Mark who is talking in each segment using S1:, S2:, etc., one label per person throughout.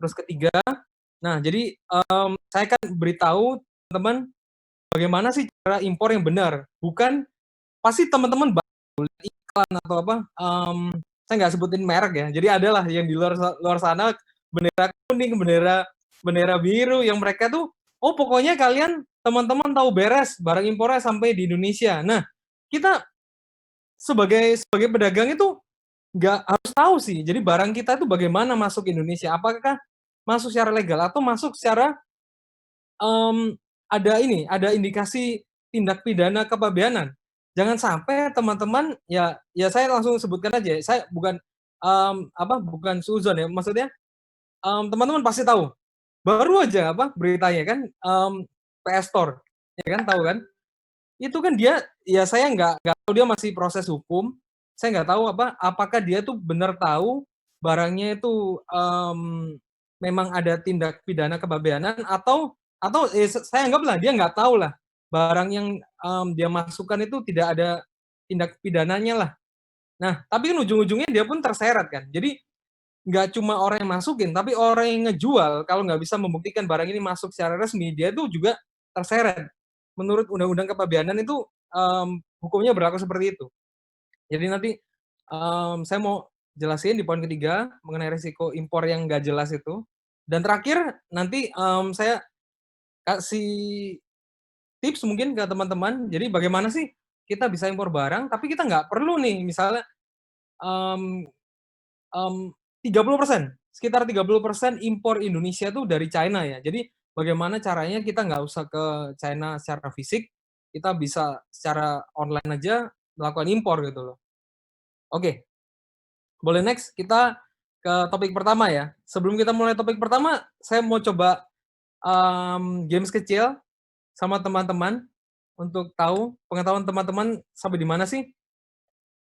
S1: Terus ketiga, nah jadi, saya kan beritahu teman-teman bagaimana sih cara impor yang benar, bukan pasti teman-teman lihat iklan atau apa, saya nggak sebutin merek ya, jadi adalah yang di luar sana bendera kuning, bendera bendera biru yang mereka tuh, oh pokoknya kalian teman-teman tahu beres barang impornya sampai di Indonesia. Nah, kita sebagai pedagang itu nggak harus tahu sih, jadi barang kita itu bagaimana masuk ke Indonesia, apakah masuk secara legal atau masuk secara, mmm, ada indikasi tindak pidana kepabeanan. Jangan sampai teman-teman ya saya langsung sebutkan aja, saya bukan, bukan suudzon ya, maksudnya, teman-teman pasti tahu, baru aja beritanya kan, PS Store, ya kan, tahu kan? Itu kan dia ya saya nggak tahu dia masih proses hukum, saya nggak tahu apakah dia tuh benar tahu barangnya itu, memang ada tindak pidana kepabeanan atau saya anggaplah dia nggak tahu lah, barang yang, dia masukkan itu tidak ada tindak pidananya lah. Nah, tapi kan ujung-ujungnya dia pun terseret kan. Jadi nggak cuma orang yang masukin, tapi orang yang ngejual kalau nggak bisa membuktikan barang ini masuk secara resmi, dia tuh juga terseret. Menurut Undang-Undang Kepabeanan itu, hukumnya berlaku seperti itu. Jadi nanti, saya mau jelasin di poin ketiga mengenai risiko impor yang nggak jelas itu. Dan terakhir nanti, saya kasih tips mungkin ke teman-teman, jadi bagaimana sih kita bisa impor barang, tapi kita nggak perlu nih misalnya, mmm Mmm, 30%, sekitar 30% impor Indonesia tuh dari China ya. Jadi bagaimana caranya kita nggak usah ke China secara fisik, kita bisa secara online aja melakukan impor gitu loh. Oke, boleh next kita ke topik pertama ya. Sebelum kita mulai topik pertama, saya mau coba, games kecil sama teman-teman untuk tahu pengetahuan teman-teman sampai di mana sih.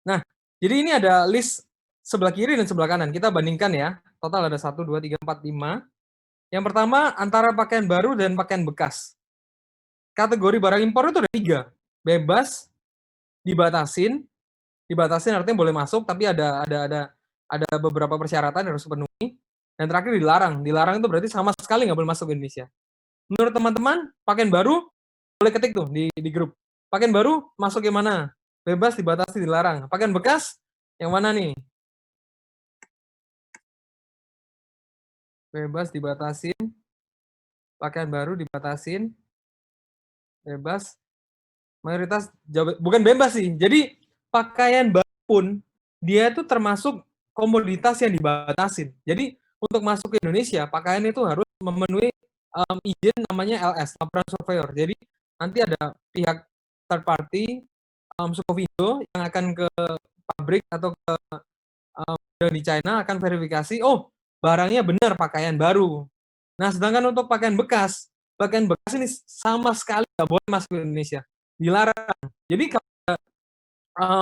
S1: Nah, jadi ini ada list sebelah kiri dan sebelah kanan, kita bandingkan ya, total ada 1, 2, 3, 4, 5. Yang pertama, antara pakaian baru dan pakaian bekas. Kategori barang impor itu ada 3, bebas, dibatasin, dibatasin artinya boleh masuk tapi ada beberapa persyaratan yang harus dipenuhi, dan terakhir dilarang. Dilarang itu berarti sama sekali nggak boleh masuk ke Indonesia. Menurut teman-teman, pakaian baru boleh ketik tuh di grup. Pakaian baru masuk yang mana? Bebas, dibatasi, dilarang. Pakaian bekas yang mana nih? Bebas, dibatasin, pakaian baru dibatasin, bebas, mayoritas jawab bukan bebas sih. Jadi pakaian baru pun dia itu termasuk komoditas yang dibatasin. Jadi untuk masuk ke Indonesia, pakaian itu harus memenuhi, izin namanya LS, laporan surveyor. Jadi nanti ada pihak third party, Sukovindo yang akan ke pabrik atau ke, di China akan verifikasi, oh barangnya benar pakaian baru. Nah, sedangkan untuk pakaian bekas ini sama sekali nggak boleh masuk ke Indonesia, dilarang. Jadi kalau,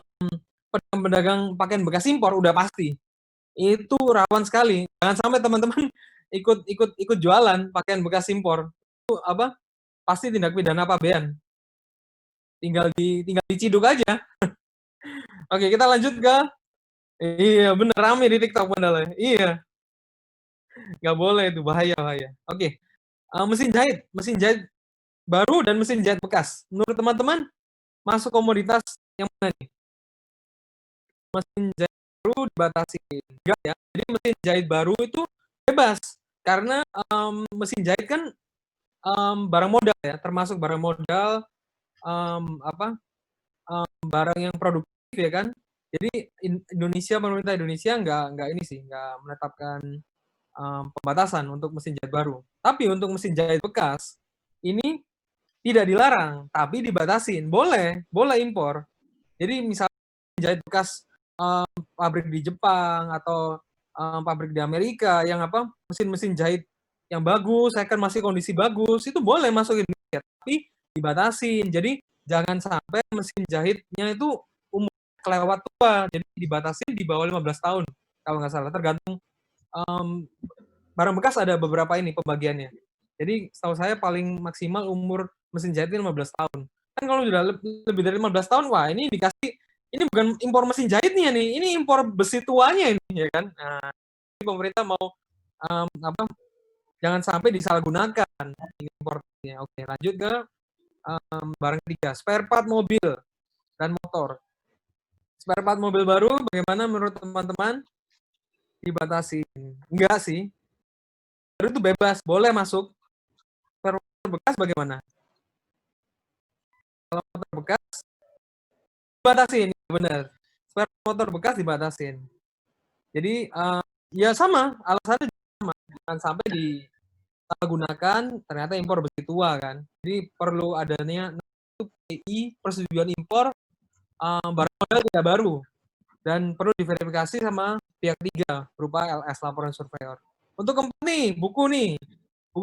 S1: pedagang pakaian bekas impor udah pasti, itu rawan sekali. Jangan sampai teman-teman ikut jualan pakaian bekas impor. Itu pasti tindak pidana pabean. Tinggal diciduk aja. Oke, kita lanjut ke iya bener rame di TikTok padahal ya. Iya, nggak boleh itu bahaya bahaya. Oke, mesin jahit baru dan mesin jahit bekas. Menurut teman-teman masuk komoditas yang mana nih? Mesin jahit baru dibatasi enggak ya. Jadi mesin jahit baru itu bebas karena, mesin jahit kan, barang modal ya, termasuk barang modal, barang yang produktif ya kan. Jadi pemerintah Indonesia nggak ini sih, nggak menetapkan, pembatasan untuk mesin jahit baru. Tapi untuk mesin jahit bekas, ini tidak dilarang, tapi dibatasin. Boleh impor. Jadi misalnya jahit bekas, pabrik di Jepang atau, pabrik di Amerika yang mesin-mesin jahit yang bagus, second masih kondisi bagus, itu boleh masuk Indonesia, tapi dibatasin. Jadi jangan sampai mesin jahitnya itu umur kelewat tua, jadi dibatasin di bawah 15 tahun kalau nggak salah, tergantung, barang bekas ada beberapa ini pembagiannya. Jadi setahu saya paling maksimal umur mesin jahit itu 15 tahun. Kan kalau udah lebih dari 15 tahun, wah ini dikasih ini bukan impor mesin jahitnya nih, ini impor besi tuanya ini ya kan. Nah, ini pemerintah mau, jangan sampai disalahgunakan impornya. Oke, lanjut ke barang ketiga, spare part mobil dan motor. Spare part mobil baru bagaimana menurut teman-teman? Dibatasi. Enggak sih. Baru itu bebas, boleh masuk. Spare motor bekas bagaimana? Kalau motor bekas dibatasin, benar. Spare motor bekas dibatasin. Jadi ya sama, alasannya sama. Jangan sampai disalahgunakan, ternyata impor besi tua kan. Jadi perlu adanya PI, persetujuan impor barang modal tidak baru dan perlu diverifikasi sama pihak ketiga berupa LS, laporan surveyor. Untuk keempat nih, buku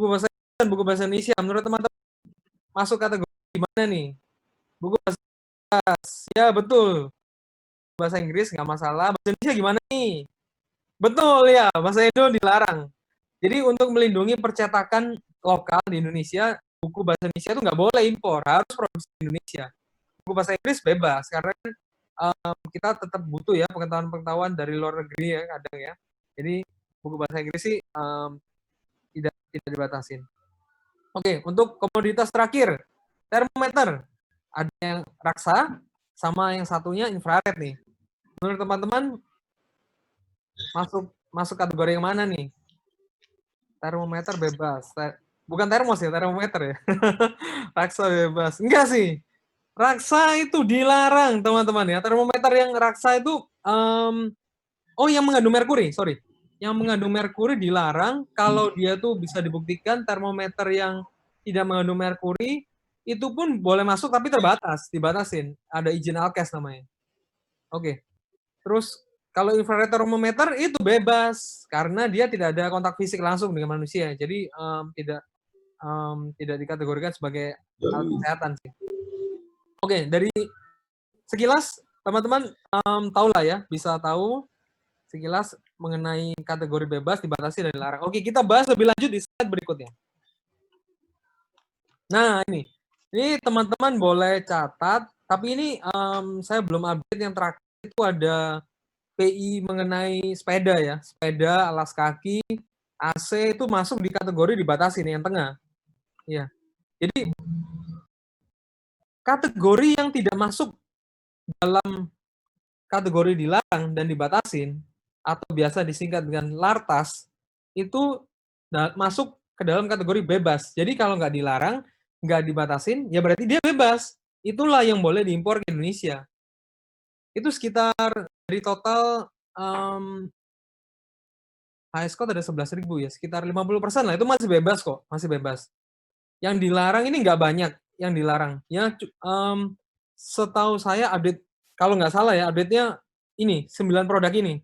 S1: bahasa Inggris dan buku bahasa Indonesia. Menurut teman-teman masuk kategori gimana nih? Buku bahasa Inggris, ya betul. Bahasa Inggris nggak masalah. Bahasa Indonesia gimana nih? Betul ya, bahasa Indo dilarang. Jadi untuk melindungi percetakan lokal di Indonesia, buku bahasa Indonesia itu nggak boleh impor, harus produksi di Indonesia. Buku bahasa Inggris bebas karena kita tetap butuh ya pengetahuan-pengetahuan dari luar negeri ya kadang ya. Jadi buku bahasa Inggris sih tidak dibatasin. Oke, untuk komoditas terakhir, termometer. Ada yang raksa sama yang satunya infrared nih. Menurut teman-teman masuk kategori yang mana nih? Termometer bebas. Bukan termos ya, termometer ya. Raksa bebas. Enggak sih. Raksa itu dilarang, teman-teman ya. Termometer yang raksa itu yang mengandung merkuri, sorry. Yang mengandung merkuri dilarang kalau dia tuh bisa dibuktikan termometer yang tidak mengandung merkuri itu pun boleh masuk tapi terbatas, dibatasin. Ada izin alkes namanya. Oke. Terus kalau infrared thermometer itu bebas karena dia tidak ada kontak fisik langsung dengan manusia. Jadi tidak dikategorikan sebagai alat kesehatan sih. Oke, dari sekilas teman-teman tahu lah ya, bisa tahu sekilas mengenai kategori bebas, dibatasi, dan dilarang. Oke, kita bahas lebih lanjut di slide berikutnya. Nah, ini teman-teman boleh catat, tapi ini saya belum update yang terakhir itu ada PI mengenai sepeda ya, sepeda, alas kaki, AC itu masuk di kategori dibatasi nih yang tengah. Ya. Jadi kategori yang tidak masuk dalam kategori dilarang dan dibatasin atau biasa disingkat dengan lartas itu masuk ke dalam kategori bebas. Jadi kalau nggak dilarang, nggak dibatasin, ya berarti dia bebas. Itulah yang boleh diimpor ke Indonesia. Itu sekitar dari total HS code ada 11.000 ya, sekitar 50% lah. Itu masih bebas kok, masih bebas. Yang dilarang ini nggak banyak, yang dilarang. Ya, setahu saya update, kalau nggak salah ya, update-nya ini, 9 produk ini.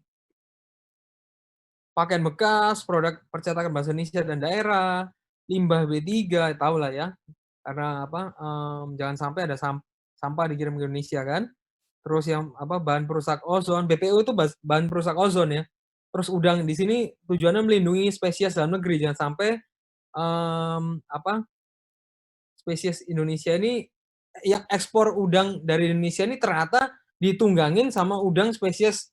S1: Pakaian bekas, produk percetakan bahasa Indonesia dan daerah, limbah B3, tahu lah ya. Karena jangan sampai ada sampah dikirim ke Indonesia kan. Terus yang bahan perusak ozon, BPO itu bahan perusak ozon ya. Terus udang di sini tujuannya melindungi spesies dalam negeri, jangan sampai spesies Indonesia ini yang ekspor udang dari Indonesia ini ternyata ditunggangin sama udang spesies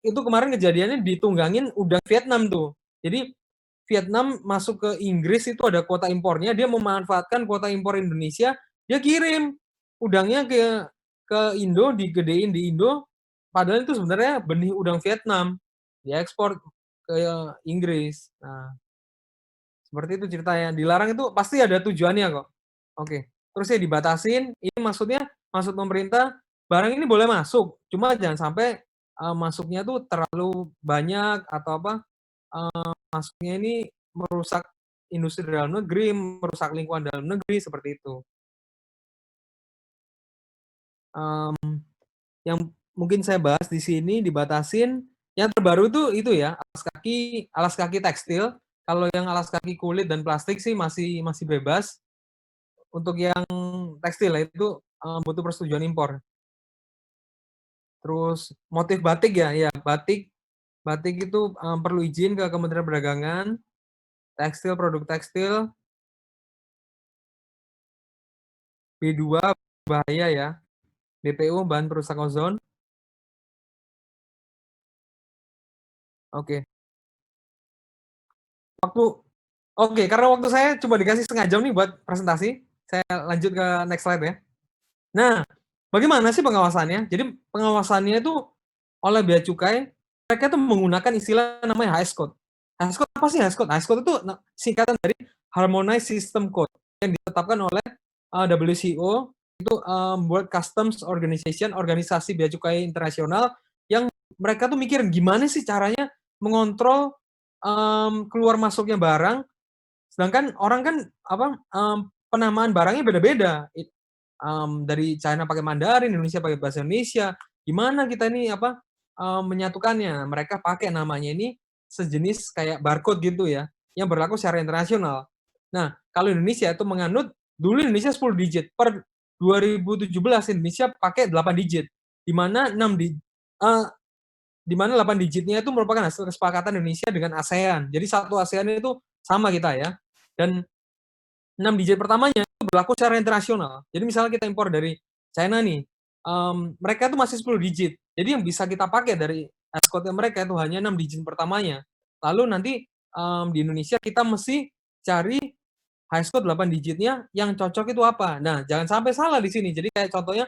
S1: itu kemarin kejadiannya ditunggangin udang Vietnam tuh. Jadi Vietnam masuk ke Inggris itu ada kuota impornya, dia memanfaatkan kuota impor Indonesia, dia kirim udangnya ke Indo, digedein di Indo, padahal itu sebenarnya benih udang Vietnam, diekspor ke Inggris. Nah, seperti itu ceritanya. Dilarang itu pasti ada tujuannya kok. Oke. Terus ya dibatasin, ini maksudnya maksud pemerintah barang ini boleh masuk, cuma jangan sampai masuknya tuh terlalu banyak atau masuknya ini merusak industri dalam negeri, merusak lingkungan dalam negeri seperti itu. Yang mungkin saya bahas di sini dibatasin. Yang terbaru itu ya alas kaki tekstil. Kalau yang alas kaki kulit dan plastik sih masih bebas. Untuk yang tekstil itu butuh persetujuan impor. Terus motif batik ya batik itu perlu izin ke Kementerian Perdagangan. Tekstil, produk tekstil B2 bahaya ya. BPO bahan perusak ozon. Oke. Waktu Oke, karena waktu saya cuma dikasih setengah jam nih buat presentasi, saya lanjut ke next slide ya. Nah, bagaimana sih pengawasannya? Jadi pengawasannya itu oleh bea cukai, mereka tuh menggunakan istilah namanya HS Code. HS Code apa sih HS Code? HS Code itu singkatan dari Harmonized System Code yang ditetapkan oleh WCO, itu World Customs Organization, organisasi bea cukai internasional yang mereka tuh mikir gimana sih caranya mengontrol keluar masuknya barang. Sedangkan orang kan penamaan barangnya beda-beda. Dari China pakai Mandarin, Indonesia pakai bahasa Indonesia. Gimana kita ini menyatukannya? Mereka pakai namanya ini sejenis kayak barcode gitu ya, yang berlaku secara internasional. Nah, kalau Indonesia itu menganut dulu Indonesia 10 digit, per 2017 Indonesia pakai 8 digit. Di mana 8 digitnya itu merupakan hasil kesepakatan Indonesia dengan ASEAN. Jadi satu ASEAN itu sama kita ya. Dan 6 digit pertamanya itu berlaku secara internasional. Jadi misalnya kita impor dari China nih, mereka itu masih 10 digit. Jadi yang bisa kita pakai dari code mereka itu hanya 6 digit pertamanya. Lalu nanti di Indonesia kita mesti cari high code 8 digitnya yang cocok itu apa. Nah, jangan sampai salah di sini. Jadi kayak contohnya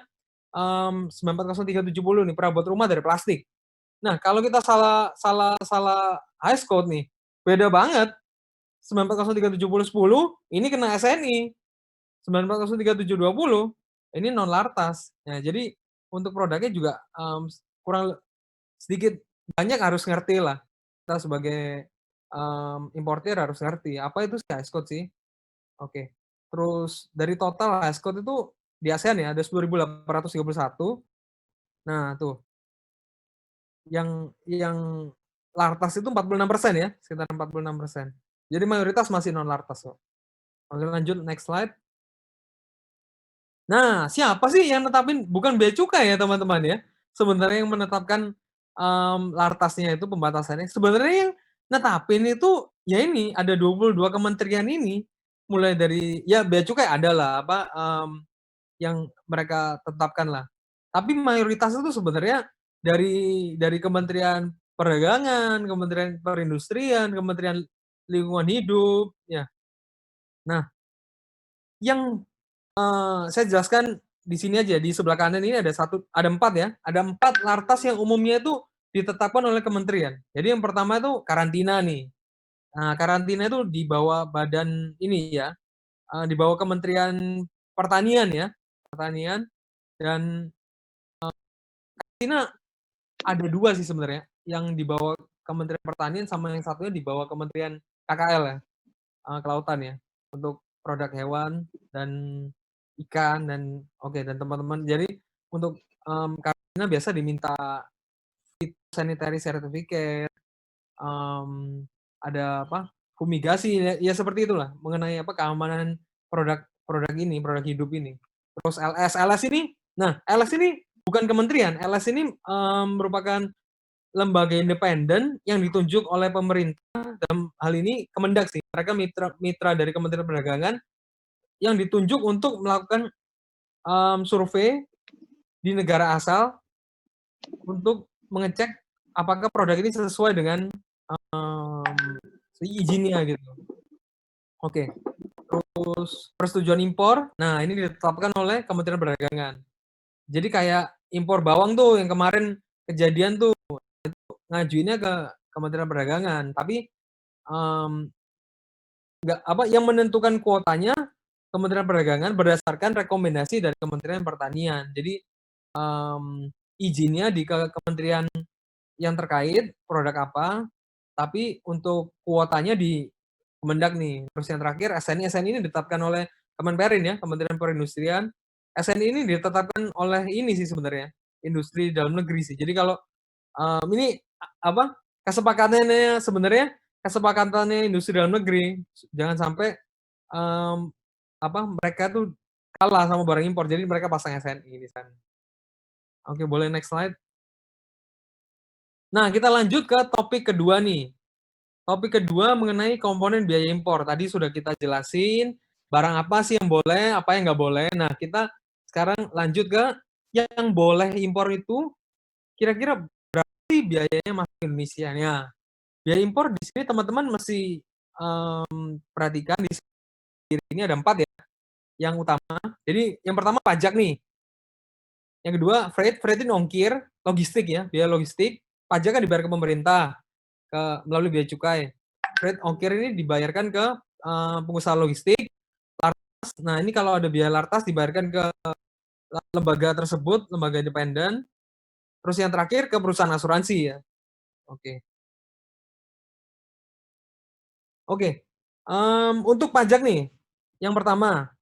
S1: 940370 nih, perabot rumah dari plastik. Nah, kalau kita salah salah salah high code nih, beda banget. 94037010 ini kena SNI, 94037020 ini non lartas. Nah, jadi untuk produknya juga kurang sedikit banyak harus ngerti lah. Kita sebagai importir harus ngerti apa itu CIS code sih. Oke. Terus dari total CIS code itu di ASEAN ya ada 10.831. Nah, tuh yang lartas itu 46% ya, sekitar 46%. Jadi mayoritas masih non lartas kok. Oke, lanjut next slide. Nah, siapa sih yang netapin? Bukan bea cukai ya teman-teman ya. Sebenarnya yang menetapkan lartasnya itu pembatasannya. Sebenarnya yang netapin itu ya ini ada 22 kementerian ini. Mulai dari ya bea cukai ada lah apa yang mereka tetapkan lah. Tapi mayoritas itu sebenarnya dari Kementerian Perdagangan, Kementerian Perindustrian, Kementerian Lingkungan Hidup, ya. Nah, yang saya jelaskan di sini aja, di sebelah kanan ini ada 4 ya, ada 4 lartas yang umumnya itu ditetapkan oleh kementerian. Jadi yang pertama itu karantina nih. Nah, karantina itu di bawah badan ini ya, di bawah Kementerian Pertanian ya, Pertanian dan karantina ada 2 sih sebenarnya, yang di bawah Kementerian Pertanian sama yang satunya di bawah Kementerian KKL ya, Kelautan ya, untuk produk hewan dan ikan dan dan teman-teman. Jadi untuk karantina biasa diminta sanitary certificate, ada apa, fumigasi ya seperti itulah mengenai apa, keamanan produk ini, produk hidup ini. Terus LS ini, nah LS ini bukan kementerian, LS ini merupakan lembaga independen yang ditunjuk oleh pemerintah, dalam hal ini Kemendak sih. Mereka mitra dari Kementerian Perdagangan yang ditunjuk untuk melakukan survei di negara asal untuk mengecek apakah produk ini sesuai dengan izinnya gitu. Oke. Terus persetujuan impor, nah ini ditetapkan oleh Kementerian Perdagangan. Jadi kayak impor bawang tuh yang kemarin kejadian tuh ngajuinnya ke Kementerian Perdagangan, tapi nggak apa yang menentukan kuotanya Kementerian Perdagangan berdasarkan rekomendasi dari Kementerian Pertanian. Jadi izinnya di kementerian yang terkait produk apa, tapi untuk kuotanya di Kemendak nih. Terus yang terakhir SNI ini ditetapkan oleh Kemenperin ya, Kementerian Perindustrian. SNI ini ditetapkan oleh ini sih sebenarnya, industri dalam negeri sih. Jadi kalau ini apa kesepakatannya industri dalam negeri, jangan sampai mereka tuh kalah sama barang impor, jadi mereka pasang SNI di sana. Oke, boleh next slide. Nah, kita lanjut ke topik kedua nih. Topik kedua mengenai komponen biaya impor. Tadi sudah kita jelasin, barang apa sih yang boleh, apa yang nggak boleh. Nah, kita sekarang lanjut ke yang boleh impor itu, kira-kira berapa sih biayanya masuk ke Indonesia? Ya, biaya impor di sini teman-teman mesti perhatikan di ini ada 4 ya, yang utama. Jadi yang pertama pajak nih, yang kedua freight ini ongkir, logistik ya, biaya logistik, pajak kan dibayar ke pemerintah, melalui bea cukai. Freight ongkir ini dibayarkan ke, pengusaha logistik. Nah ini kalau ada biaya lartas dibayarkan ke lembaga tersebut, lembaga independen. Terus yang terakhir ke perusahaan asuransi ya. Oke. Oke, untuk pajak nih, yang pertama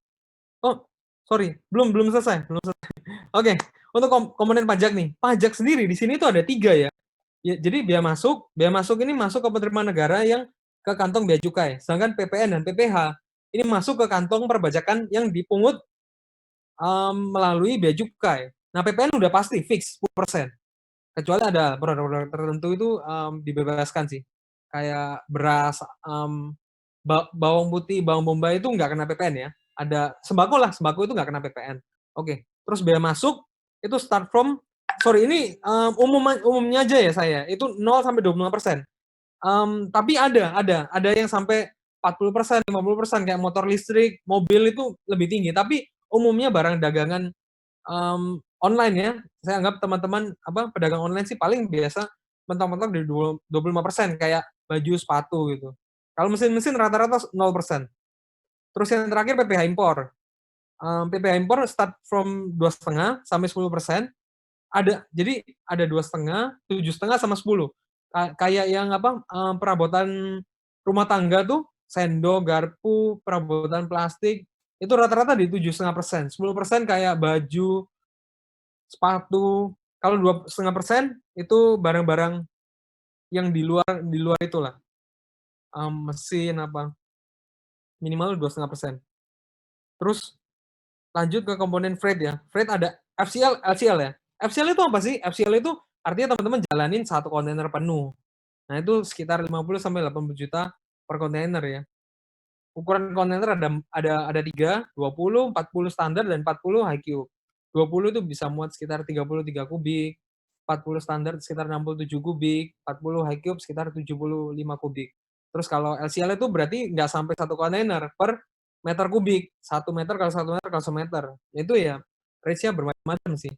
S1: oh sorry, belum belum selesai belum selesai. Oke, untuk komponen pajak nih, pajak sendiri di sini tuh ada 3 ya. Ya jadi bea masuk ini masuk ke penerimaan negara yang ke kantong bea cukai, sedangkan PPN dan PPh ini masuk ke kantong perpajakan yang dipungut, melalui bea cukai. Nah PPN udah pasti fix 10%. Kecuali ada produk-produk tertentu itu, dibebaskan sih. Kayak beras, bawang putih, bawang bombay itu nggak kena PPN ya. Ada sembako lah, sembako itu nggak kena PPN. Oke, terus bea masuk itu start from sorry ini, umumnya aja ya saya, itu 0 sampai 25%. Tapi ada yang sampai 40%, 50% kayak motor listrik, mobil itu lebih tinggi. Tapi umumnya barang dagangan online ya, saya anggap teman-teman, pedagang online sih paling biasa mentok-mentok di 25% kayak baju, sepatu gitu. Kalau mesin-mesin rata-rata 0%. Terus yang terakhir PPh impor. PPh impor start from 2,5 sampai 10%. Jadi ada 2,5, 7,5 sama 10. Kayak yang perabotan rumah tangga tuh, sendok, garpu, perabotan plastik, itu rata-rata di 7,5%. 10% kayak baju, sepatu, kalau 2,5% itu barang-barang yang di luar itulah, mesin minimal 2,5%. Terus lanjut ke komponen freight ya. Freight ada FCL LCL ya. FCL itu apa sih? FCL itu artinya teman-teman jalanin 1 kontainer penuh. Nah itu sekitar 50 sampai 80 juta per kontainer ya. Ukuran kontainer ada 3, 20, 40 standar dan 40 high cube. 20 itu bisa muat sekitar 33 kubik, 40 standar sekitar 67 kubik, 40 high cube sekitar 75 kubik. Terus kalau LCL itu berarti nggak sampai 1 kontainer per meter kubik, 1 meter kali 1 meter kali 1 meter. Itu ya range-nya bermacam-macam sih.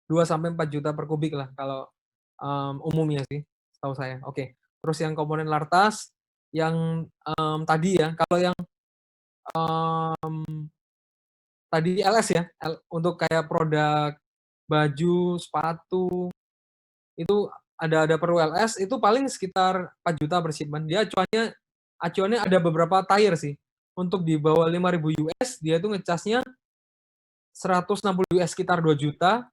S1: 2 sampai 4 juta per kubik lah kalau, umumnya sih, setahu saya. Oke. Terus yang komponen lartas, yang, tadi ya, kalau yang, mmm, tadi LS ya, untuk kayak produk baju, sepatu, itu ada perlu LS, itu paling sekitar 4 juta per shipment. Dia acuannya ada beberapa tier sih. Untuk di bawah 5.000 US, dia tuh ngecasnya 160 US sekitar 2 juta.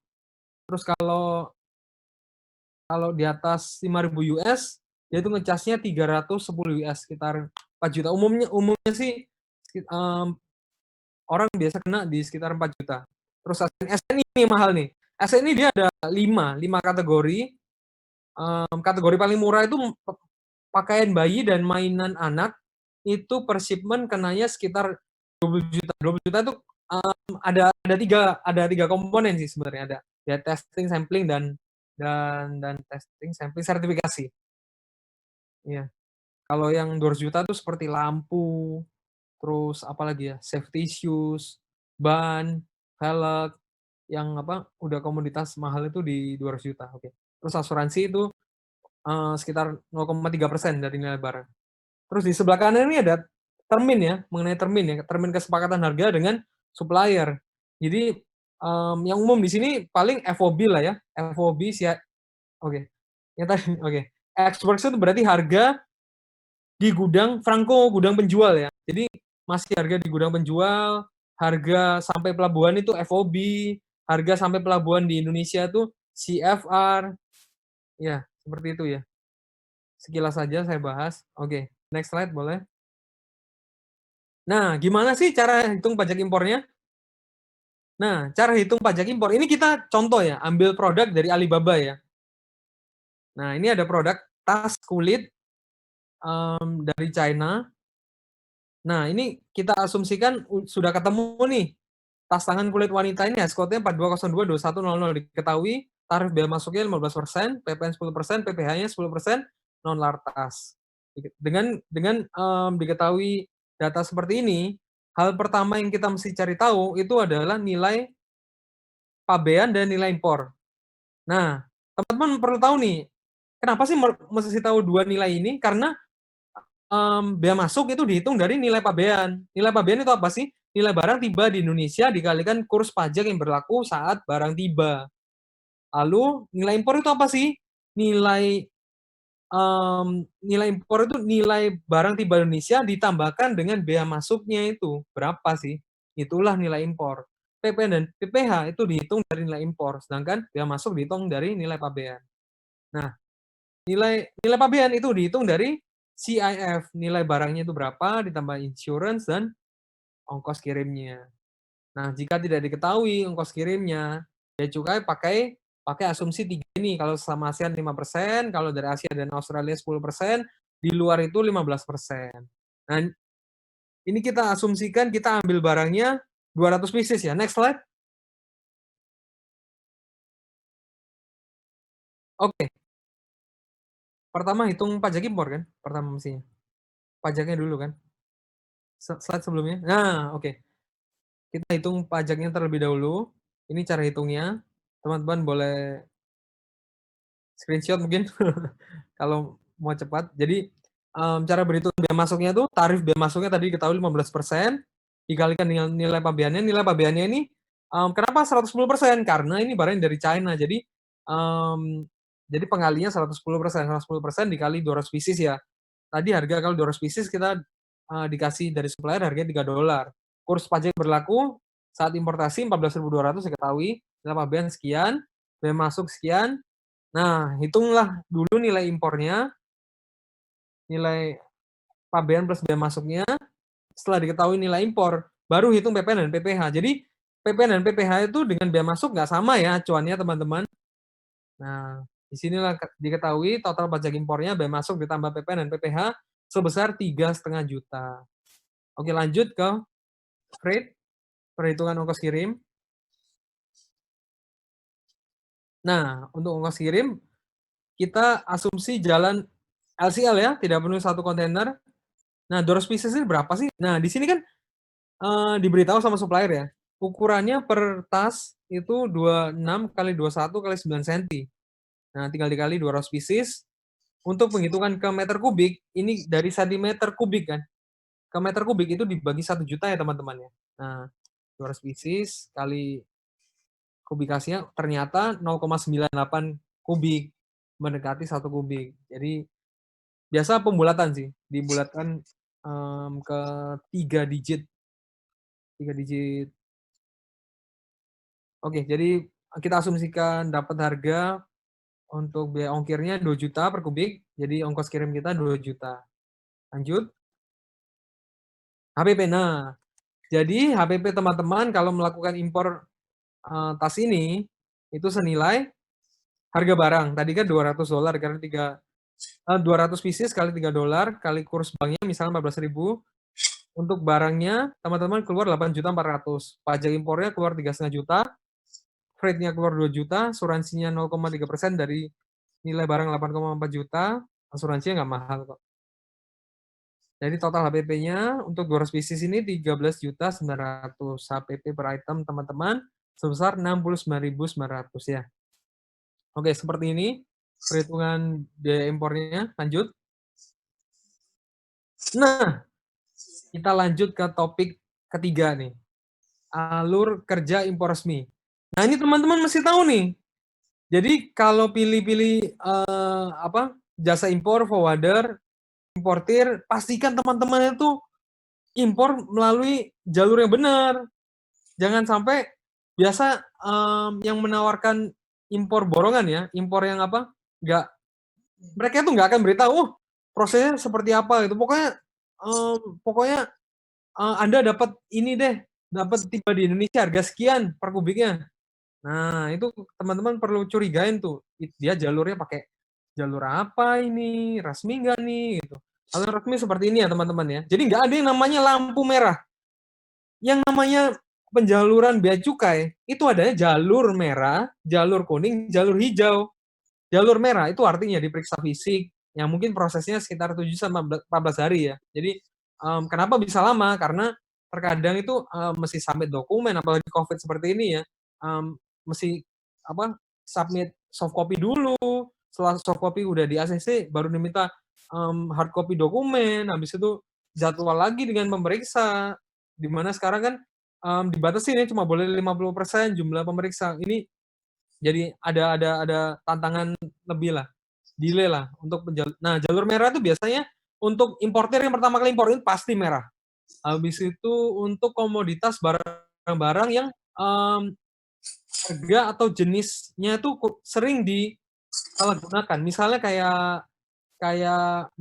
S1: Terus kalau di atas 5.000 US, dia itu ngecasnya 310 US sekitar 4 juta. Umumnya sih orang biasa kena di sekitar 4 juta. Terus SN ini mahal nih. SN ini dia ada 5 kategori. Kategori paling murah itu pakaian bayi dan mainan anak itu per shipment kenanya sekitar 20 juta. 20 juta itu ada tiga komponen sih sebenarnya. Ada ya testing, sampling dan testing, sampling, sertifikasi. Iya. Kalau yang 200 juta tuh seperti lampu, terus apalagi ya, safety shoes, ban, velg, yang udah komoditas mahal itu di 200 juta, oke. Terus asuransi itu, sekitar 0,3% dari nilai barang. Terus di sebelah kanan ini ada termin ya, mengenai termin ya, termin kesepakatan harga dengan supplier. Jadi, yang umum di sini paling FOB lah ya, FOB oke. Yang tadi oke. Ex-works itu berarti harga di gudang Franco, gudang penjual ya. Jadi masih harga di gudang penjual, harga sampai pelabuhan itu FOB, harga sampai pelabuhan di Indonesia tuh CFR. Ya, seperti itu ya. Sekilas saja saya bahas. Oke, next slide boleh. Nah, gimana sih cara hitung pajak impornya? Nah, cara hitung pajak impor, ini kita contoh ya, ambil produk dari Alibaba ya. Nah, ini ada produk tas kulit, dari China. Nah, ini kita asumsikan sudah ketemu nih, tas tangan kulit wanita ini hash code-nya 42022100, diketahui tarif bea masuknya 15%, PPN 10%, PPh-nya 10%, non lartas. Dengan diketahui data seperti ini, hal pertama yang kita mesti cari tahu itu adalah nilai pabean dan nilai impor. Nah, teman-teman perlu tahu nih, kenapa sih mesti tahu 2 nilai ini? Karena, bea masuk itu dihitung dari nilai pabean. Nilai pabean itu apa sih? Nilai barang tiba di Indonesia dikalikan kurs pajak yang berlaku saat barang tiba. Lalu nilai impor itu apa sih? Nilai impor itu nilai barang tiba Indonesia ditambahkan dengan bea masuknya itu, berapa sih? Itulah nilai impor. PPN dan PPH itu dihitung dari nilai impor, sedangkan bea masuk dihitung dari nilai pabean. Nah, nilai nilai pabean itu dihitung dari CIF, nilai barangnya itu berapa ditambah insurance dan ongkos kirimnya. Nah, jika tidak diketahui ongkos kirimnya, bea cukai pakai pakai asumsi 3 ini, kalau sama ASEAN 5%, kalau dari Asia dan Australia 10%, di luar itu 15%. Nah, ini kita asumsikan kita ambil barangnya 200 pieces ya. Next slide. Oke, pertama hitung pajak impor kan, pertama mestinya. Pajaknya dulu kan, slide sebelumnya. Nah, oke. Kita hitung pajaknya terlebih dahulu. Ini cara hitungnya. Teman-teman boleh screenshot mungkin kalau mau cepat. Jadi, cara berhitung bea masuknya tuh, tarif bea masuknya tadi diketahui 15%, dikalikan dengan nilai pabeannya. Nilai pabeannya ini, kenapa 110%? Karena ini barang dari China. Jadi pengalinya 110%. 110% dikali 200 pieces ya. Tadi harga kalau 200 pieces kita, dikasih dari supplier harganya $3. Kurs pajak berlaku saat importasi 14.200 diketahui, nilai pabean sekian, bea masuk sekian. Nah, hitunglah dulu nilai impornya, nilai pabean plus bea masuknya, setelah diketahui nilai impor, baru hitung PPN dan PPH. Jadi, PPN dan PPH itu dengan bea masuk nggak sama ya acuannya, teman-teman. Nah, di sinilah diketahui total pajak impornya, bea masuk ditambah PPN dan PPH sebesar 3,5 juta. Oke, lanjut ke freight, perhitungan ongkos kirim. Nah, untuk ongkos kirim, kita asumsi jalan LCL ya, tidak penuh satu kontainer. Nah, 200 pieces ini berapa sih? Nah, di sini kan, diberitahu sama supplier ya, ukurannya per tas itu 26 kali 21 kali 9 senti. Nah, tinggal dikali 200 pieces. Untuk penghitungan ke meter kubik, ini dari sentimeter kubik kan, ke meter kubik itu dibagi 1 juta ya teman-teman ya. Nah, 200 pieces kali kubikasinya ternyata 0,98 kubik, mendekati 1 kubik. Jadi, biasa pembulatan sih, dibulatkan, ke 3 digit. 3 digit. Oke, jadi kita asumsikan dapat harga untuk biaya ongkirnya 2 juta per kubik, jadi ongkos kirim kita 2 juta. Lanjut, HPP. Nah, jadi HPP teman-teman kalau melakukan impor, tas ini, itu senilai harga barang. Tadi kan $200 karena 200 pieces kali $3 kali kurs banknya misalnya 14.000. Untuk barangnya teman-teman keluar 8.400.000. Pajak impornya keluar 3,5 juta. Freight-nya keluar 2 juta, asuransinya 0,3% dari nilai barang 8,4 juta, asuransinya nggak mahal kok. Jadi total HPP-nya untuk 200 pieces ini 13.900.000 HPP per item teman-teman, sebesar 69.900 ya. Oke, seperti ini perhitungan biaya impornya. Lanjut. Nah, kita lanjut ke topik ketiga nih, alur kerja impor resmi. Nah, ini teman-teman mesti tahu nih. Jadi kalau pilih-pilih, jasa impor, forwarder, importir, pastikan teman-teman itu impor melalui jalur yang benar. Jangan sampai biasa, yang menawarkan impor borongan ya, impor yang nggak mereka itu nggak akan beritahu, prosesnya seperti apa gitu. Pokoknya, Anda dapat ini deh, dapat tiba di Indonesia harga sekian per kubiknya. Nah, itu teman-teman perlu curigain tuh, dia jalurnya pakai jalur apa ini, resmi nggak nih, gitu. Kalau resmi seperti ini ya teman-teman ya. Jadi nggak ada yang namanya lampu merah. Yang namanya penjaluran bea cukai, itu adanya jalur merah, jalur kuning, jalur hijau. Jalur merah itu artinya diperiksa fisik, yang mungkin prosesnya sekitar 7 sampai 14 hari ya. Jadi, kenapa bisa lama, karena terkadang itu, mesti submit dokumen, apalagi Covid seperti ini ya, mesti apa, submit soft copy dulu, setelah soft copy udah di-ACC baru diminta, hard copy dokumen, habis itu jadwal lagi dengan pemeriksa, di mana sekarang kan, dibatasi nih cuma boleh 50% jumlah pemeriksa. Ini jadi ada tantangan lebih lah, delay lah untuk nah jalur merah itu biasanya untuk importir yang pertama kali impor itu pasti merah. Habis itu untuk komoditas barang-barang yang, harga atau jenisnya itu sering disalahgunakan. Misalnya kayak kayak,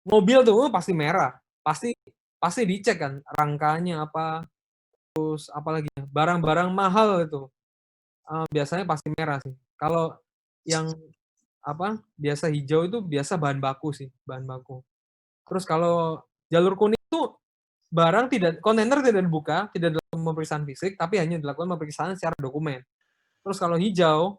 S1: mobil tuh, pasti merah, pasti pasti dicek kan rangkanya apa, terus apalagi ya, barang-barang mahal itu, biasanya pasti merah sih. Kalau yang apa, biasa hijau itu biasa bahan baku sih, bahan baku. Terus kalau jalur kuning itu kontainer tidak dibuka, tidak dilakukan pemeriksaan fisik, tapi hanya dilakukan pemeriksaan secara dokumen. Terus kalau hijau,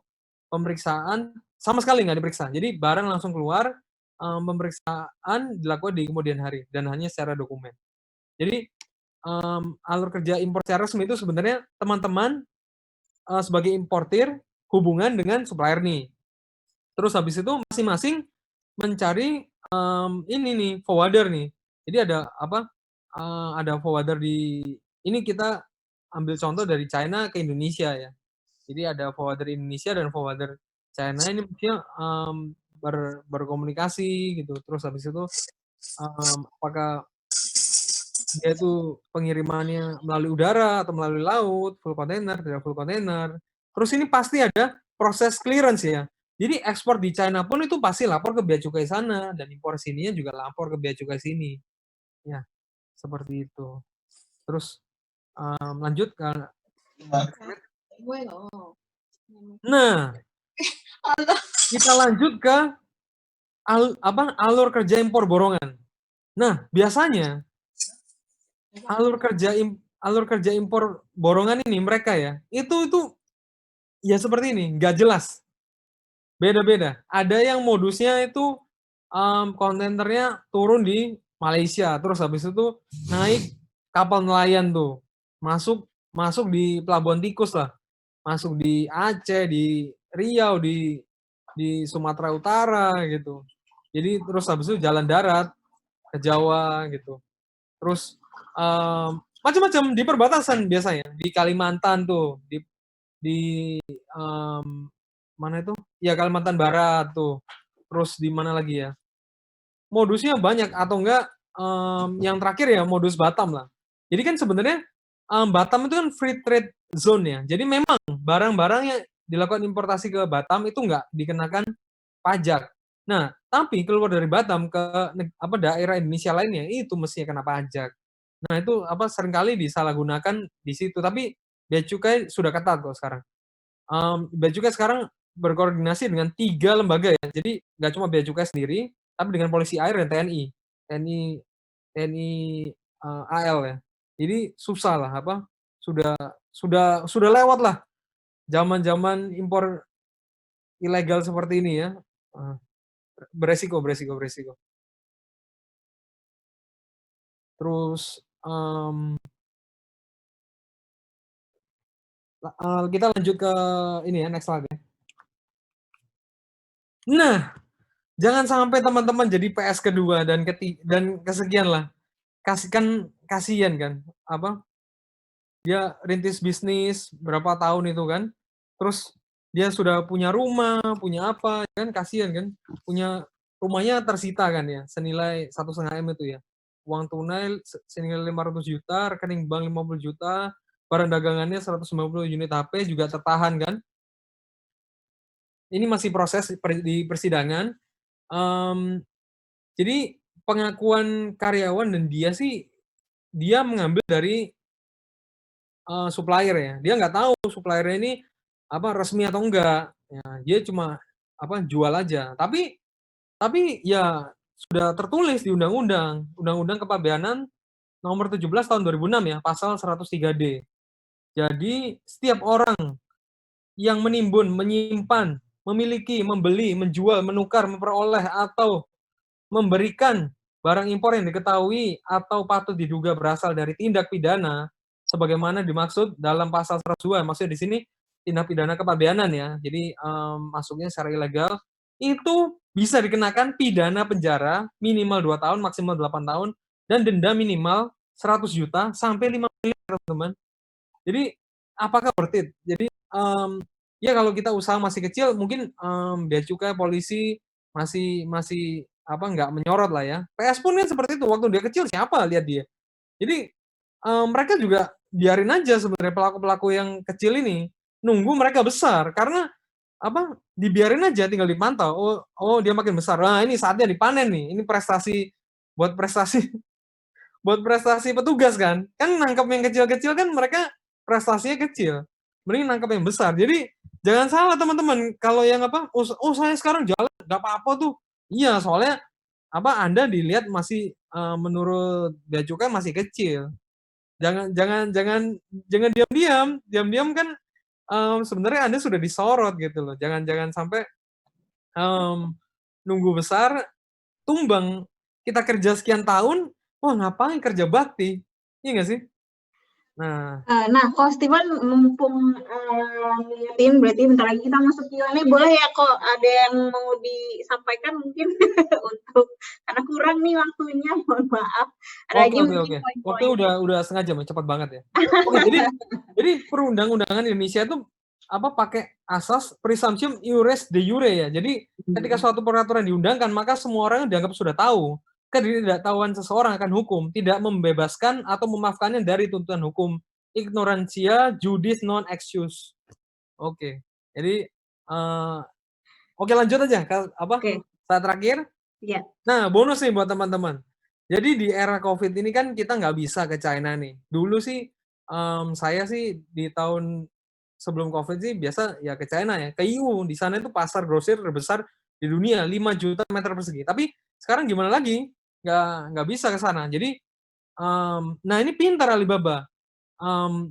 S1: pemeriksaan sama sekali nggak diperiksa. Jadi barang langsung keluar, pemeriksaan dilakukan di kemudian hari dan hanya secara dokumen. Jadi, alur kerja impor secara resmi itu sebenarnya teman-teman, sebagai importir hubungan dengan supplier nih. Terus habis itu masing-masing mencari, ini nih, forwarder nih. Jadi ada apa, ada forwarder ini kita ambil contoh dari China ke Indonesia ya. Jadi ada forwarder Indonesia dan forwarder China ini maksudnya, berkomunikasi gitu. Terus habis itu, apakah dia itu pengirimannya melalui udara atau melalui laut, full kontainer, tidak full kontainer. Terus ini pasti ada proses clearance ya. Jadi ekspor di China pun itu pasti lapor ke bea cukai sana dan impor sininya juga lapor ke bea cukai sini. Ya, seperti itu. Terus, lanjut ke nah, kita lanjut ke alur kerja impor borongan. Nah, biasanya alur kerja impor borongan ini mereka ya, itu ya seperti ini, nggak jelas, beda-beda. Ada yang modusnya itu, kontainernya turun di Malaysia, terus habis itu naik kapal nelayan tuh, masuk masuk di pelabuhan tikus lah, masuk di Aceh, di Riau, di Sumatera Utara gitu. Jadi terus habis itu jalan darat ke Jawa gitu. Terus, macam-macam di perbatasan biasanya, di Kalimantan tuh, di, mana itu, ya Kalimantan Barat tuh, terus di mana lagi ya, modusnya banyak atau enggak, yang terakhir ya modus Batam lah. Jadi kan sebenarnya, Batam itu kan free trade zone ya, jadi memang barang-barang yang dilakukan importasi ke Batam itu nggak dikenakan pajak. Nah, tapi keluar dari Batam ke daerah Indonesia lainnya, itu mestinya kena pajak. Nah itu seringkali disalahgunakan di situ, tapi bea cukai sudah ketat kok sekarang. Bea cukai sekarang berkoordinasi dengan 3 lembaga ya, jadi nggak cuma bea cukai sendiri, tapi dengan polisi air dan TNI. TNI TNI, AL ya. Jadi susah lah sudah sudah lewat lah zaman-zaman impor ilegal seperti ini ya, eee, beresiko beresiko beresiko. Terus, kita lanjut ke ini ya, next slide ya. Nah, jangan sampai teman-teman jadi PS kedua dan kesekian lah. Kasihan kan, dia rintis bisnis berapa tahun itu kan, terus dia sudah punya rumah, punya apa, kan kasihan kan, punya rumahnya tersita kan ya, senilai 1,5 M itu ya. Uang tunai senilai 500 juta, rekening bank 50 juta, barang dagangannya 190 unit HP juga tertahan kan. Ini masih proses di persidangan, mmm, jadi pengakuan karyawan dan dia sih, dia mengambil dari, supplier ya. Dia nggak tahu supplier-nya ini, resmi atau enggak. Ya, dia cuma, jual aja. Tapi ya sudah tertulis di undang-undang, Undang-Undang Kepabeanan Nomor 17 Tahun 2006 ya, Pasal 103D. Jadi setiap orang yang menimbun, menyimpan memiliki, membeli, menjual, menukar, memperoleh, atau memberikan barang impor yang diketahui atau patut diduga berasal dari tindak pidana sebagaimana dimaksud dalam pasal 102. Maksudnya di sini tindak pidana kepabeanan ya. Jadi masuknya secara ilegal itu bisa dikenakan pidana penjara minimal 2 tahun, maksimal 8 tahun dan denda minimal 100 juta sampai 5 miliar, teman-teman. Jadi apakah worth it? Jadi ya kalau kita usaha masih kecil mungkin bea cukai, polisi masih masih apa, nggak menyorot lah ya. PS pun kan seperti itu, waktu dia kecil siapa lihat dia. Jadi mereka juga biarin aja sebenarnya pelaku-pelaku yang kecil ini, nunggu mereka besar. Karena apa, dibiarin aja tinggal dipantau, oh dia makin besar, nah ini saatnya dipanen nih, ini prestasi buat prestasi buat prestasi petugas kan. Kan nangkep yang kecil-kecil kan mereka prestasinya kecil, mending nangkep yang besar. Jadi jangan salah teman-teman, kalau yang apa, "Oh saya sekarang jalan nggak apa-apa tuh." Iya, soalnya apa, Anda dilihat masih, menurut bea cukai masih kecil. Jangan jangan jangan jangan diam-diam, diam-diam kan, sebenarnya Anda sudah disorot gitu loh. Jangan jangan sampai, mmm, nunggu besar, tumbang. Kita kerja sekian tahun, wah ngapain kerja bakti, iya nggak sih? Nah,
S2: Nah, Coach Steven mumpung ngeliatin, berarti bentar lagi kita masuk Q&A, boleh ya kok ada yang mau disampaikan mungkin untuk karena kurang nih waktunya, mohon maaf. Ada
S1: oke
S2: aja
S1: oke
S2: mungkin
S1: oke. Waktu
S2: poin-poinnya.
S1: udah setengah jam ya, cepat banget ya. Oke, jadi perundang-undangan Indonesia itu apa, pakai asas presumption iuris de jure ya. Jadi ketika suatu peraturan diundangkan, maka semua orang dianggap sudah tahu. Ketidaktahuan seseorang akan hukum tidak membebaskan atau memaafkannya dari tuntutan hukum. Ignorantia judice non excuse. Oke. Jadi, oke lanjut aja ke apa,
S2: Oke,
S1: slide terakhir.
S2: ya.
S1: Nah, bonus nih buat teman-teman. Jadi di era Covid ini kan kita nggak bisa ke China nih. Dulu sih, saya sih di tahun sebelum Covid sih biasa ya ke China ya, ke IU. Di sana itu pasar grosir terbesar di dunia, 5 juta meter persegi. Tapi sekarang gimana lagi? Nggak bisa ke sana. Jadi, nah ini pintar Alibaba.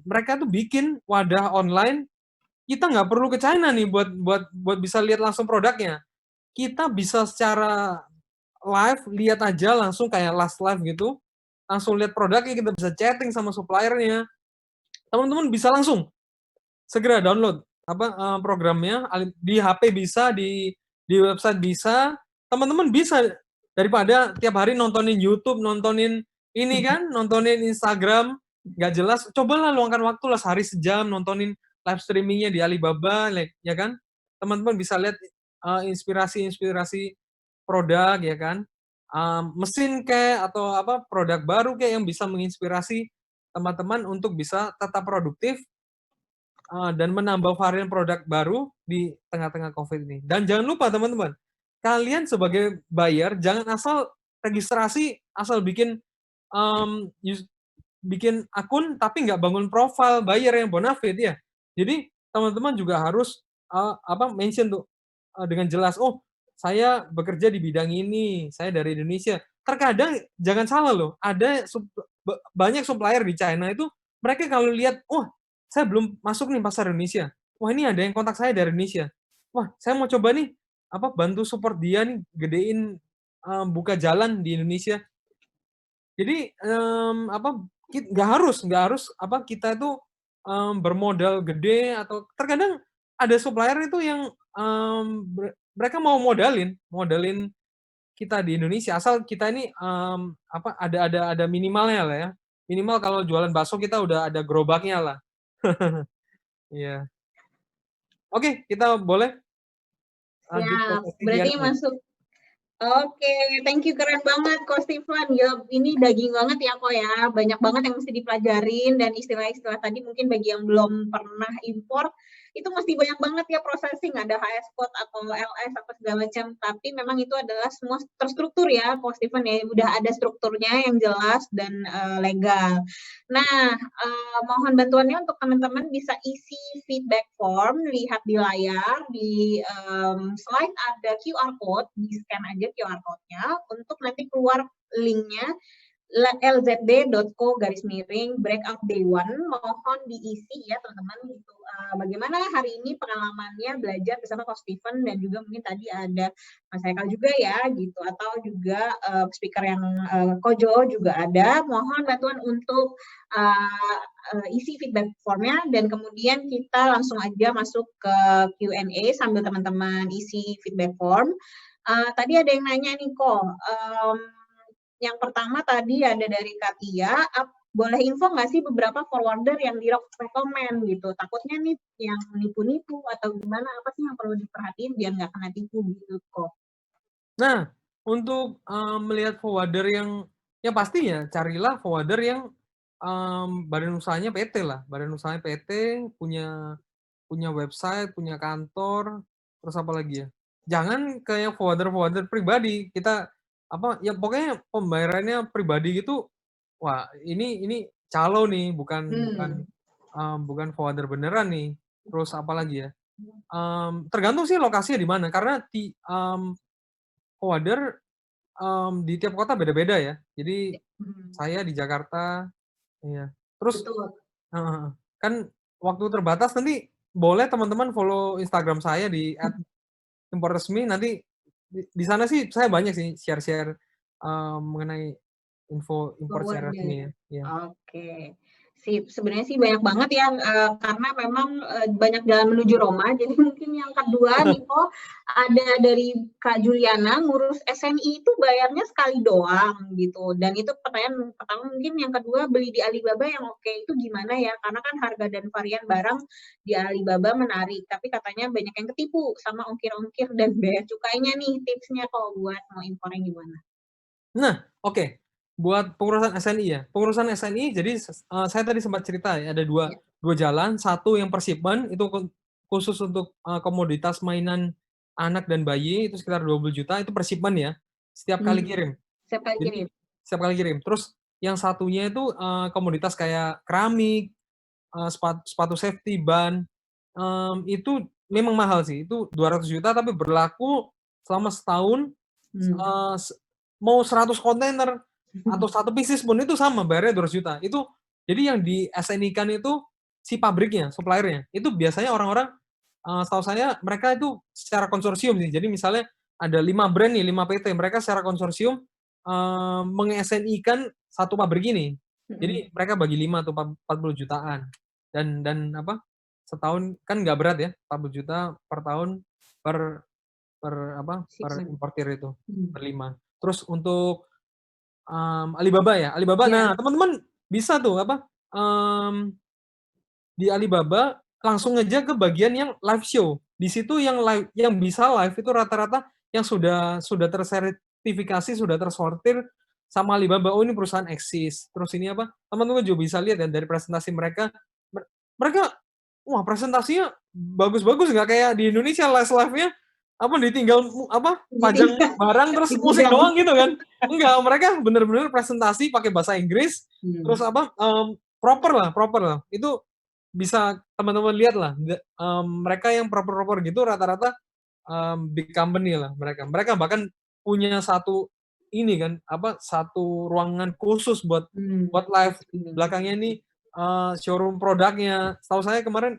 S1: Mereka tuh bikin wadah online, kita nggak perlu ke China nih buat bisa lihat langsung produknya. Kita bisa secara live, lihat aja langsung kayak last live gitu, langsung lihat produknya, kita bisa chatting sama supplier-nya. Teman-teman bisa langsung segera download apa, programnya di HP bisa, di website bisa, teman-teman bisa daripada tiap hari nontonin YouTube, nontonin ini kan, nontonin Instagram, nggak jelas, cobalah luangkan waktu lah sehari sejam nontonin live streaming-nya di Alibaba, ya kan. Teman-teman bisa lihat, inspirasi-inspirasi produk ya kan, mesin kayak atau apa, produk baru kayak yang bisa menginspirasi teman-teman untuk bisa tetap produktif, dan menambah varian produk baru di tengah-tengah Covid ini. Dan jangan lupa teman-teman, kalian sebagai buyer jangan asal registrasi, asal bikin, bikin akun tapi nggak bangun profil buyer yang bonafide ya. Jadi teman-teman juga harus, apa, mention tuh, dengan jelas, "Oh, saya bekerja di bidang ini, saya dari Indonesia." Terkadang jangan salah loh, ada banyak supplier di China itu mereka kalau lihat, "Oh, saya belum masuk nih pasar Indonesia. Wah, ini ada yang kontak saya dari Indonesia. Wah, saya mau coba nih, apa, bantu support dia nih, gedein, buka jalan di Indonesia." Jadi, apa, nggak harus apa, kita itu, bermodal gede atau terkadang ada supplier itu yang, mereka mau modalin modalin kita di Indonesia, asal kita ini, apa, ada minimalnya lah ya. Minimal kalau jualan bakso kita udah ada gerobaknya lah. Iya. Oke, kita boleh lanjut ke
S2: Ya,
S1: sesi
S2: berarti
S1: Q&A?
S2: masuk. Oke, thank you, keren banget Ko Steven. Gila, ini daging banget ya kok ya. Banyak banget yang mesti dipelajarin dan istilah-istilah tadi mungkin bagi yang belum pernah impor itu mesti banyak banget ya processing, ada HS code atau LS apa segala macam. Tapi memang itu adalah semua terstruktur ya, Ko Steven ya. Udah ada strukturnya yang jelas dan legal. Nah, mohon bantuannya untuk teman-teman bisa isi feedback form, lihat di layar, di slide ada QR code, di scan aja QR code-nya untuk nanti keluar linknya. lzd.co/breakout day one. Mohon diisi ya teman-teman gitu. Bagaimana hari ini pengalamannya belajar bersama Coach Steven, dan juga mungkin tadi ada Mas Haikal juga ya gitu, atau juga speaker yang Kojo juga ada. Mohon bantuan untuk isi feedback formnya, dan kemudian kita langsung aja masuk ke Q&A sambil teman-teman isi feedback form. Tadi ada yang nanya nih kok. Yang pertama tadi ada dari Katia, boleh info nggak sih beberapa forwarder yang direkomend gitu? Takutnya nih yang nipu-nipu atau gimana, apa sih yang perlu diperhatiin biar nggak kena tipu gitu kok?
S1: Nah, untuk melihat forwarder yang pasti ya carilah forwarder yang badan usahanya PT lah, badan usahanya PT, punya website, punya kantor, terus apa lagi ya? Jangan kayak forwarder-forwarder pribadi, kita ya pokoknya pembayarannya pribadi gitu, wah ini calo nih, bukan forwarder beneran nih. Terus apa lagi ya? Tergantung sih lokasinya di mana, karena forwarder di tiap kota beda-beda ya. Jadi saya di Jakarta, iya. Terus
S2: Betul.
S1: heeh, kan waktu terbatas, nanti boleh teman-teman follow Instagram saya di @importresmi, nanti di sana sih saya banyak sih share-share mengenai info impor secara resmi ya.
S2: Forwarder.
S1: Iya.
S2: Oke. Sip. Sebenarnya sih banyak banget ya, karena memang banyak jalan menuju Roma. Jadi mungkin yang kedua nih kok, ada dari Kak Juliana, ngurus SNI itu bayarnya sekali doang gitu. Dan itu pertanyaan pertama. Mungkin yang kedua, beli di Alibaba yang oke itu gimana ya? Karena kan harga dan varian barang di Alibaba menarik, tapi katanya banyak yang ketipu sama ongkir-ongkir dan bea cukainya nih. Tipsnya kok buat mau impornya gimana?
S1: Nah, oke. Buat pengurusan SNI ya. Pengurusan SNI, jadi saya tadi sempat cerita ya, ada dua
S2: Ya.
S1: jalan. Satu yang per shipment, itu khusus untuk komoditas mainan anak dan bayi, itu sekitar 20 juta, itu per shipment ya, setiap kali kirim.
S2: Siapa yang
S1: Jadi
S2: kirim?
S1: setiap kali kirim. Terus yang satunya itu komoditas kayak keramik, sepatu safety, ban, itu memang mahal sih, itu 200 juta tapi berlaku selama setahun, eee, se mau 100 kontainer atau 1 pieces pun itu sama, bayarnya 200 juta. Itu jadi yang di SNI-kan itu si pabriknya, supplier-nya. Itu biasanya orang-orang, setahu saya mereka itu secara konsorsium sih. Jadi misalnya ada 5 brand nih, 5 PT, mereka secara konsorsium meng-SNI-kan satu pabrik ini. Jadi mereka bagi 5 tuh, 40 jutaan. Dan apa, setahun kan nggak berat ya, 40 juta per tahun per per
S2: Shipment.
S1: importir itu, per 5. Terus untuk Alibaba ya, Alibaba,
S2: Iya.
S1: nah teman-teman bisa tuh di Alibaba langsung aja ke bagian yang live show. Di situ yang bisa live itu rata-rata yang sudah tersertifikasi, sudah tersortir sama Alibaba. Oh, ini perusahaan eksis. Terus ini teman-teman juga bisa lihat ya dari presentasi mereka. Mereka, wah presentasinya bagus-bagus, nggak kayak di Indonesia live-nya ditinggal pajang
S2: Ditinggal
S1: barang terus
S2: di
S1: musik
S2: gudang.
S1: doang gitu kan. Enggak, mereka bener-bener presentasi pakai bahasa Inggris, terus proper lah. Itu bisa teman-teman lihat lah, mereka yang proper gitu rata-rata big company lah mereka. Mereka bahkan punya satu ini kan, satu ruangan khusus buat live. Belakangnya nih showroom produknya. Setahu saya kemarin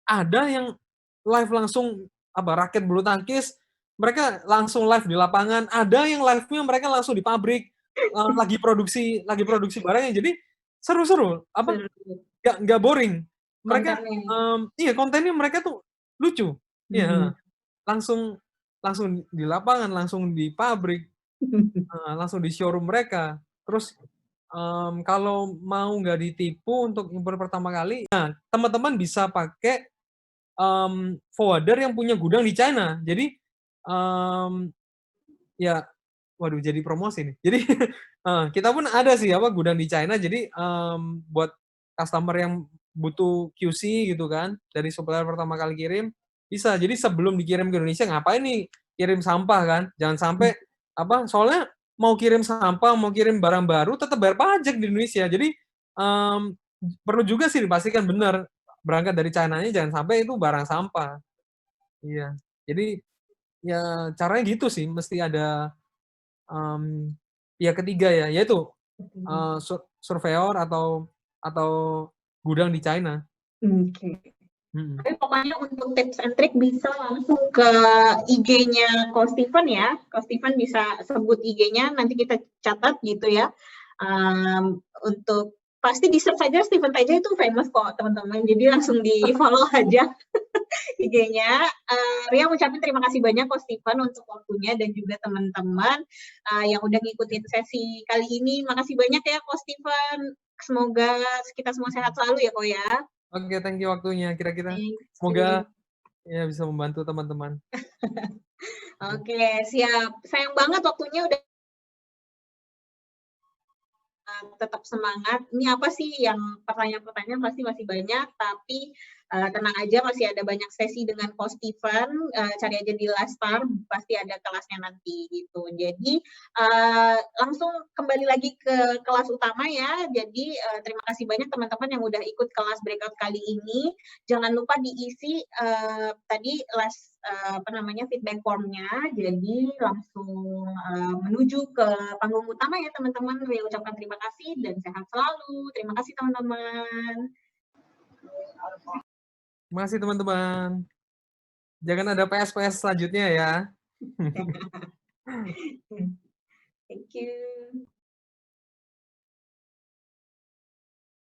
S1: ada yang live langsung raket bulu tangkis, mereka langsung live di lapangan. Ada yang live-nya mereka langsung di pabrik, lagi produksi barangnya. Jadi seru-seru,
S2: Seru
S1: nggak boring. Mereka,
S2: kontennya.
S1: iya kontennya mereka tuh lucu. Iya, langsung langsung di lapangan, langsung di pabrik, langsung di showroom mereka. Terus, kalau mau nggak ditipu untuk impor pertama kali, nah teman-teman bisa pakai, forwarder yang punya gudang di China. Jadi, ya waduh jadi promosi nih. Jadi, kita pun ada sih gudang di China, jadi, buat customer yang butuh QC gitu kan, dari supplier pertama kali kirim, bisa. Jadi sebelum dikirim ke Indonesia, ngapain nih kirim sampah kan, jangan sampai soalnya mau kirim sampah, mau kirim barang baru tetap bayar pajak di Indonesia. Jadi, mmm, perlu juga sih dipastikan benar, berangkat dari China-nya jangan sampai itu barang sampah. Iya. Jadi, ya caranya gitu sih, mesti ada, mmm Pihak ketiga ya, yaitu
S2: Oke.
S1: surveyor atau gudang di China.
S2: Oke.
S1: Mhm.
S2: Tapi pokoknya untuk tips and trick bisa langsung ke IG-nya Ko Steven ya. Ko Steven bisa sebut IG-nya, nanti kita catat gitu ya. Untuk pasti di search saja Steven Teja itu famous kok teman-teman. Jadi langsung di follow aja IG-nya. Ria ucapin terima kasih banyak Ko Steven untuk waktunya dan juga teman-teman yang udah ngikutin sesi kali ini. Makasih banyak ya Ko Steven. Semoga kita semua sehat selalu ya Ko ya.
S1: Oke, thank you waktunya. Kira-kira
S2: Thanks.
S1: semoga ya bisa membantu teman-teman.
S2: Oke, siap. Sayang banget waktunya udah tetap semangat. Ini apa sih yang pertanyaan-pertanyaan pasti masih banyak, tapi tenang aja masih ada banyak sesi dengan Ko Steven. Cari aja di Lastar, pasti ada kelasnya nanti gitu. Jadi langsung kembali lagi ke kelas utama ya. Jadi terima kasih banyak teman-teman yang udah ikut kelas breakout kali ini. Jangan lupa diisi tadi feedback formnya. Jadi langsung menuju ke panggung utama ya teman-teman. Ria ucapkan terima kasih dan sehat selalu. Terima kasih teman-teman.
S1: Terima kasih teman-teman. Jangan ada PS-PS selanjutnya ya.